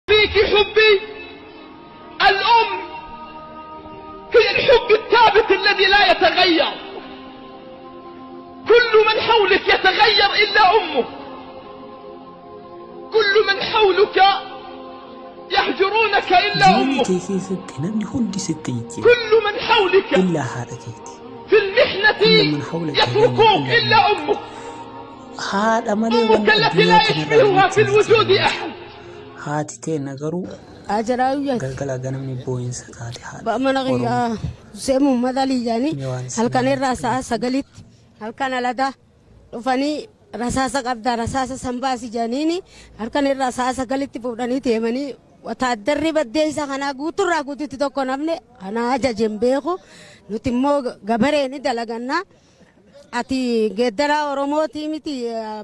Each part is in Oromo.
فيك حبي الأم هي الحب الثابت الذي لا يتغير. كل من حولك يتغير إلا أمه. كل من حولك يهجرونك إلا أمه. كل من حولك في المحنة يتركوك إلا أمك. أمك التي لا يشبهها في الوجود أحد. هاتي نغرو أجراوية غلغلا غنمني بوين ستاتي هاد بأمانة سيمو مدالي جاني هل كان الرأسة سقلت هل كان لدى وفاني رساسة قبضة رساسة سنباسي جانيني هل كان الرأسة سقلت فوداني تيماني وتدرب الديسة خنا قوتو راقوتو تتوكو نبني أنا أجا جنبيخو نتمو غبريني دلغنا ati gedara oromoti miti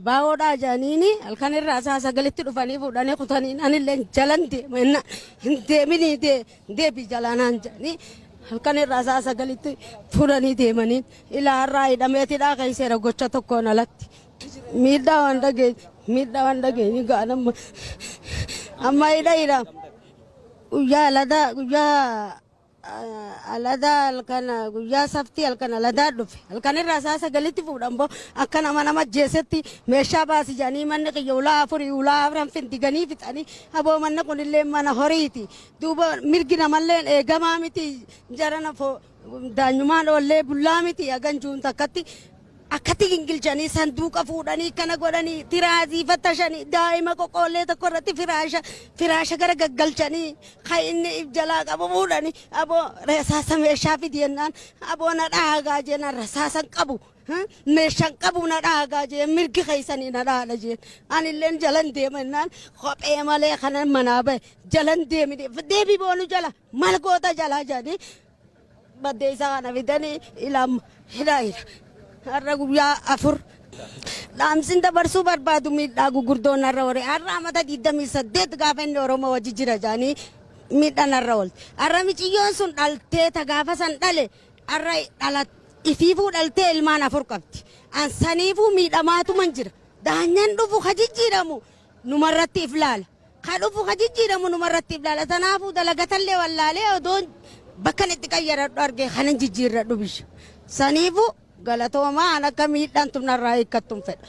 bawoda janini alkanir rasa sagalitti dufani fudane kutani anillen jalante menna inte mini de bi jalanan jani alkanir rasa sagalitti fudani de mani ila rai dameti da kai sera gocha tokko nalatti midda wandage ni ganam amma ida uya lada uya alada alkana guyya safti alkana alada dhufe alkana rasasa galiti fudambo akkana mana jesetti meesha baasi jani manne qiyula afran finti gani fitani abo manne kunille mana horiti duba mirgina mallen e gama miti jarana fo danyuman olle bullamiti aganjun takati akkati ingilchani sanduqa fuudhani kana godhani tiraazii fattashani daa'ima qoqqoollee tokko irratti firaasha gara gaggalchani ka'inni jalaa qabu fuudhani aboo rasaasa meeshaa fidi jennaan aboo na dhaagaa jennaan rasaasan qabu meeshaan qabu na dhaagaa jeen mirgi keessanii na dhaala jeen anilleen jalan deema jennaan kophee malee kanan manaa bahe jalan deebi boonu jala mal goota jalaa jedhanii baddee isaa kana fidanii ilaam hidhaa har'a guyyaa afur dhaamsin dabarsuu barbaadu miidhaa gugurdoon har'a hore har'a amata 28 gaafa inni Oromoo wajji jira jaanii miidhaan har'a oolte har'a miciyyoon sun dhaltee ta gaafa san dhale har'a ifiifuu dhaltee ilmaan afur qabdi ansaniifuu miidhamaatuman jira daanyaan dhufu ka jijjiiramu numarratti if laala ka dhufu ka jijjiiramu numarratti if laala tanaafuu dalagatallee wallaalee odoon bakkan itti qayyaradhu arge kanan jijjiirradhu bisha saniifuu galatoomaa ana akka miidhaan tumnarraa hiikkattuun fedha.